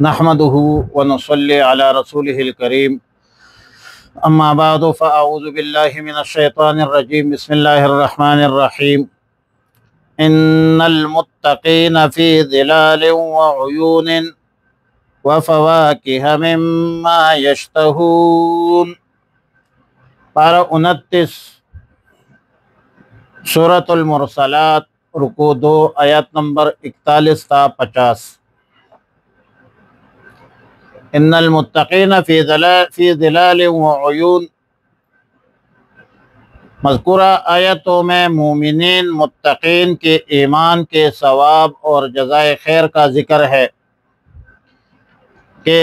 نحمده ونصلي على رسوله الكريم اما بعد فاعوذ بالله من الشيطان الرجيم بسم الله الرحمن الرحيم ان المتقين في ظلال وعيون وفواكه مما يشتهون پارہ 29 سورۃ المرسلات رکوع 2 آیت نمبر 41 تا 50۔ ان المتقین فی ظلال وعیون، مذکورہ آیتوں میں مومنین متقین کے ایمان کے ثواب اور جزائے خیر کا ذکر ہے کہ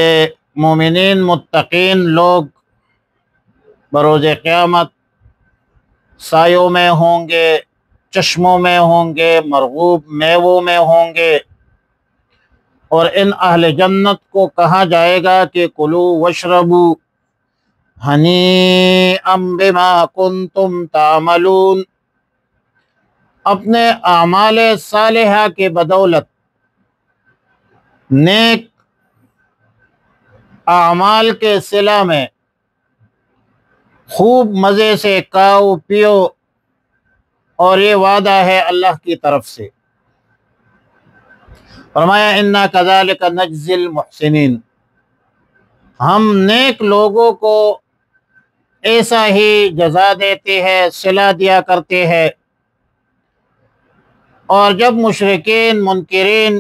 مومنین متقین لوگ بروز قیامت سایوں میں ہوں گے، چشموں میں ہوں گے، مرغوب میووں میں ہوں گے، اور ان اہل جنت کو کہا جائے گا کہ کلوا واشربوا ہنیئا بما کنتم تعملون، اپنے اعمال صالحہ کے بدولت، نیک اعمال کے صلہ میں خوب مزے سے کھاؤ پیو، اور یہ وعدہ ہے اللہ کی طرف سے۔ فرمایا انا کذالک نجزی المحسنین، ہم نیک لوگوں کو ایسا ہی جزا دیتے ہیں، صلہ دیا کرتے ہیں۔ اور جب مشرکین منکرین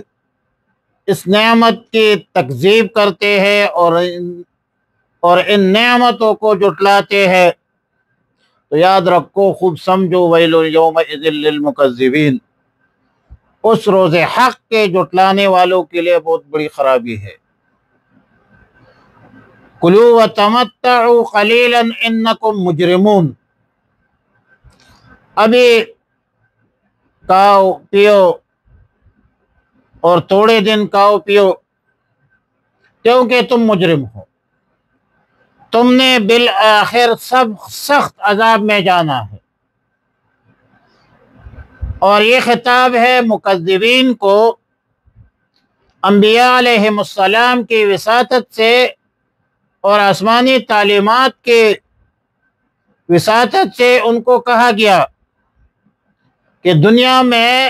اس نعمت کی تکذیب کرتے ہیں اور ان نعمتوں کو جھٹلاتے ہیں تو یاد رکھو، خوب سمجھو، ویل یومئذ للمکذبین، اس روز حق کے جھٹلانے والوں کے لیے بہت بڑی خرابی ہے۔ کلوا وتمتعوا قلیلا انکم مجرمون، ابھی کھاؤ پیو اور تھوڑے دن کھاؤ پیو، کیونکہ تم مجرم ہو، تم نے بالآخر سب سخت عذاب میں جانا ہے۔ اور یہ خطاب ہے مکذبین کو، انبیاء علیہم السلام کی وساطت سے اور آسمانی تعلیمات کے وساطت سے ان کو کہا گیا کہ دنیا میں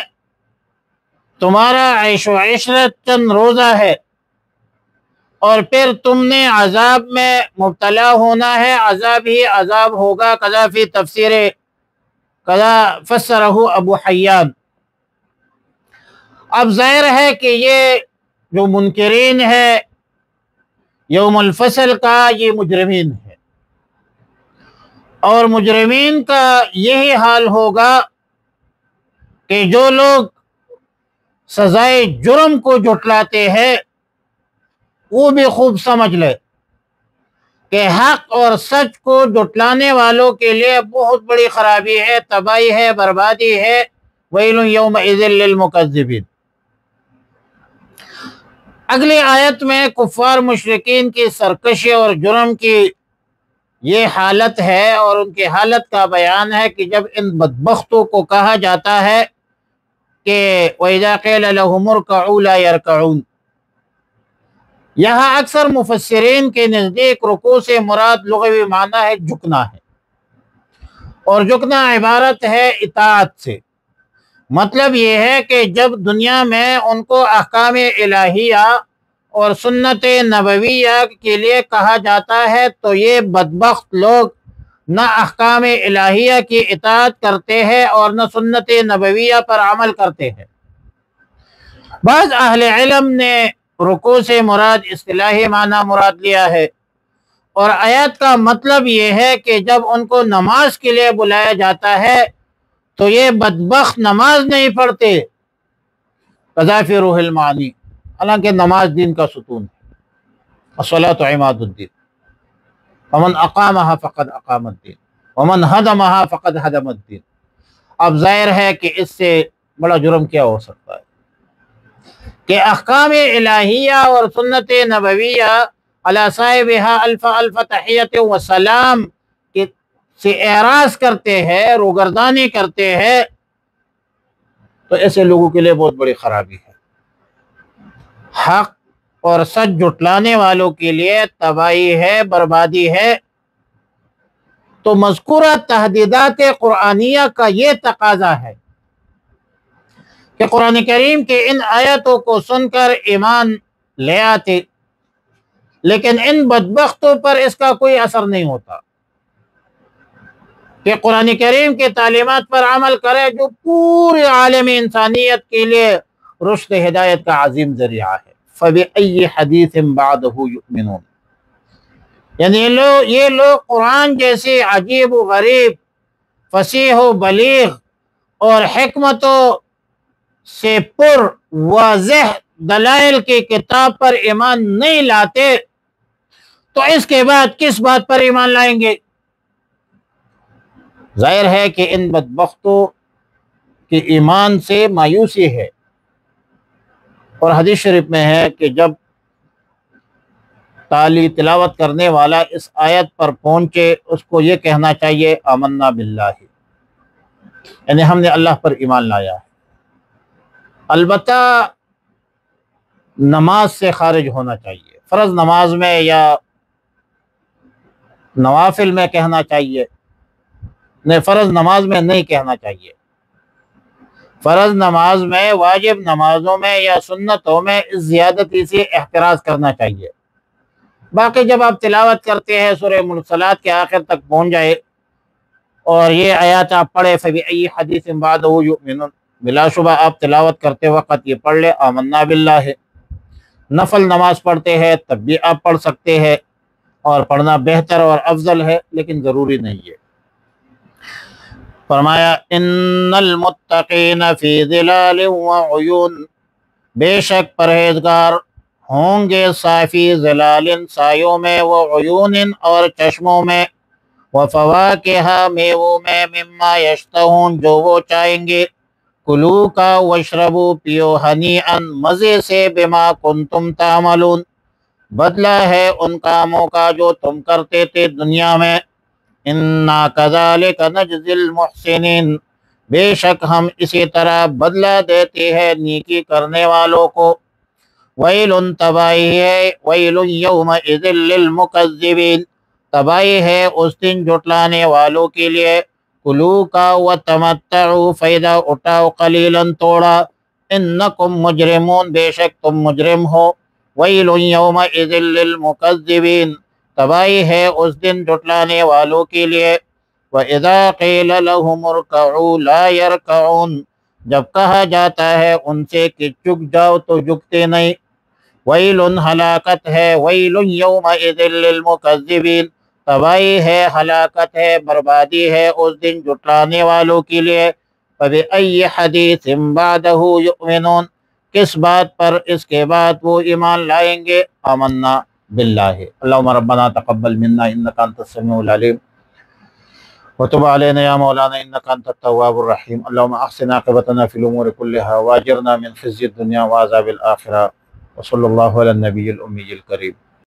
تمہارا عیش و عشرت چند روزہ ہے، اور پھر تم نے عذاب میں مبتلا ہونا ہے، عذاب ہی عذاب ہوگا۔ کذا فی تفسیر کذا فسرہ ابو حیان۔ اب ظاہر ہے کہ یہ جو منکرین ہے یوم الفصل کا، یہ مجرمین ہے، اور مجرمین کا یہی حال ہوگا کہ جو لوگ سزائے جرم کو جھٹلاتے ہیں وہ بھی خوب سمجھ لے کہ حق اور سچ کو جھٹلانے والوں کے لیے بہت بڑی خرابی ہے، تباہی ہے، بربادی ہے۔ ویل یومئذ للمکذبین۔ اگلی آیت میں کفار مشرکین کی سرکشی اور جرم کی یہ حالت ہے، اور ان کی حالت کا بیان ہے کہ جب ان بدبختوں کو کہا جاتا ہے کہ وَإِذَا قِيلَ لَهُمُ ارْكَعُوا لَا يَرْكَعُونَ، یہاں اکثر مفسرین کے نزدیک رکوع سے مراد لغوی معنی ہے جھکنا ہے، اور جھکنا عبارت ہے اطاعت سے۔ مطلب یہ ہے کہ جب دنیا میں ان کو احکام الہیہ اور سنت نبویہ کے لیے کہا جاتا ہے تو یہ بدبخت لوگ نہ احکام الہیہ کی اطاعت کرتے ہیں اور نہ سنت نبویہ پر عمل کرتے ہیں۔ بعض اہل علم نے رکوع سے مراد اصطلاحی معنی مراد لیا ہے، اور آیت کا مطلب یہ ہے کہ جب ان کو نماز کے لیے بلایا جاتا ہے تو یہ بدبخت نماز نہیں پڑھتے۔ قذا فی روح المعانی، حالانکہ نماز دین کا ستون ہے، الصلاۃ عماد الدین، ومن اقامها فقد اقام الدین ومن ہدمها فقد ہدم الدین۔ اب ظاہر ہے کہ اس سے بڑا جرم کیا ہو سکتا ہے کہ احکام الہیہ اور سنت نبویہ علی صاحبہا الف الف تحیت و سلام سے اعراض کرتے ہیں، روگردانی کرتے ہیں، تو ایسے لوگوں کے لیے بہت بڑی خرابی ہے۔ حق اور سچ جھٹلانے والوں کے لیے تباہی ہے، بربادی ہے۔ تو مذکورہ تحدیدات قرآنیہ کا یہ تقاضا ہے کہ قرآن کریم کے ان آیتوں کو سن کر ایمان لے آتے، لیکن ان بدبختوں پر اس کا کوئی اثر نہیں ہوتا کہ قرآن کریم کے تعلیمات پر عمل کرے جو پورے عالم انسانیت کے لیے رشد ہدایت کا عظیم ذریعہ ہے۔ فَبِأَيِّ حَدِيثٍ بَعْدَهُ يُؤْمِنُونَ، یعنی یہ لوگ قرآن جیسے عجیب و غریب، فصیح و بلیغ اور حکمتوں سے پر واضح دلائل کی کتاب پر ایمان نہیں لاتے تو اس کے بعد کس بات پر ایمان لائیں گے؟ ظاہر ہے کہ ان بدبختوں کے ایمان سے مایوسی ہے۔ اور حدیث شریف میں ہے کہ جب تلاوت کرنے والا اس آیت پر پہنچے اس کو یہ کہنا چاہیے آمنا باللہ، یعنی ہم نے اللہ پر ایمان لایا ہے۔ البتہ نماز سے خارج ہونا چاہیے، فرض نماز میں یا نوافل میں کہنا چاہیے، نہیں فرض نماز میں نہیں کہنا چاہیے۔ فرض نماز میں، واجب نمازوں میں یا سنتوں میں اس زیادتی سے احتراز کرنا چاہیے۔ باقی جب آپ تلاوت کرتے ہیں سورہ مرسلات کے آخر تک پہنچ جائے اور یہ آیات آپ پڑھے فَبِأَيِّ حَدِيثٍ بَعْدَهُ يُؤْمِنُونَ، بلا شبہ آپ تلاوت کرتے وقت یہ پڑھ لے آمنا باللہ۔ نفل نماز پڑھتے ہیں تب بھی آپ پڑھ سکتے ہیں، اور پڑھنا بہتر اور افضل ہے، لیکن ضروری نہیں ہے۔ فرمایا ان المتقین فی ظلال وعیون، بے شک پرہیزگار ہوں گے صافی ظلال سایوں میں، وعیون اور چشموں میں، وفواکہ میووں میں، مما یشتہون جو وہ چاہیں گے، کلو کا وشربو پیو ہنیئا مزے سے، بما کنتم تعملون بدلہ ہے ان کاموں کا جو تم کرتے تھے دنیا میں، انا کذالک نجزی المحسنین، بے شک ہم اسی طرح بدلہ دیتے ہیں نیکی کرنے والوں کو، ویل تباہی ہے، ویل یومئذ للمکذبین، تباہی ہے اس دن جھٹلانے والوں کے لیے، کلو کا وتمتعوا فائدہ اٹھاؤ قلیلا توڑا، انکم مجرمون بے شک تم مجرم ہو، ویل یومئذ للمکذبین، تباہی ہے اس دن جھٹلانے والوں کے لیے، وَإِذَا قِيلَ لَهُمُ ارْكَعُوا لَا يَرْكَعُونَ، جب کہا جاتا ہے ان سے کہ جھک جاؤ تو جھکتے نہیں، وَيْلٌ ہلاکت ہے، وَيْلٌ يَوْمَئِذٍ لِّلْمُكَذِّبِينَ، تباہی ہے، ہلاکت ہے، بربادی ہے اس دن جھٹلانے والوں کے لیے، فَبِأَيِّ حَدِيثٍ بَعْدَهُ يُؤْمِنُونَ، کس بات پر اس کے بعد وہ ایمان لائیں گے؟ آمنا باللہ۔ اللہم ربنا تقبل منا انکا انت السمیع العلیم وتب علینا یا مولانا انکا انت التواب الرحیم، اللہم احسن عاقبتنا فی الامور کلها واجرنا من خزی الدنیا وعذاب الآخرہ، وصلی اللہ علی النبی الامی الکریم۔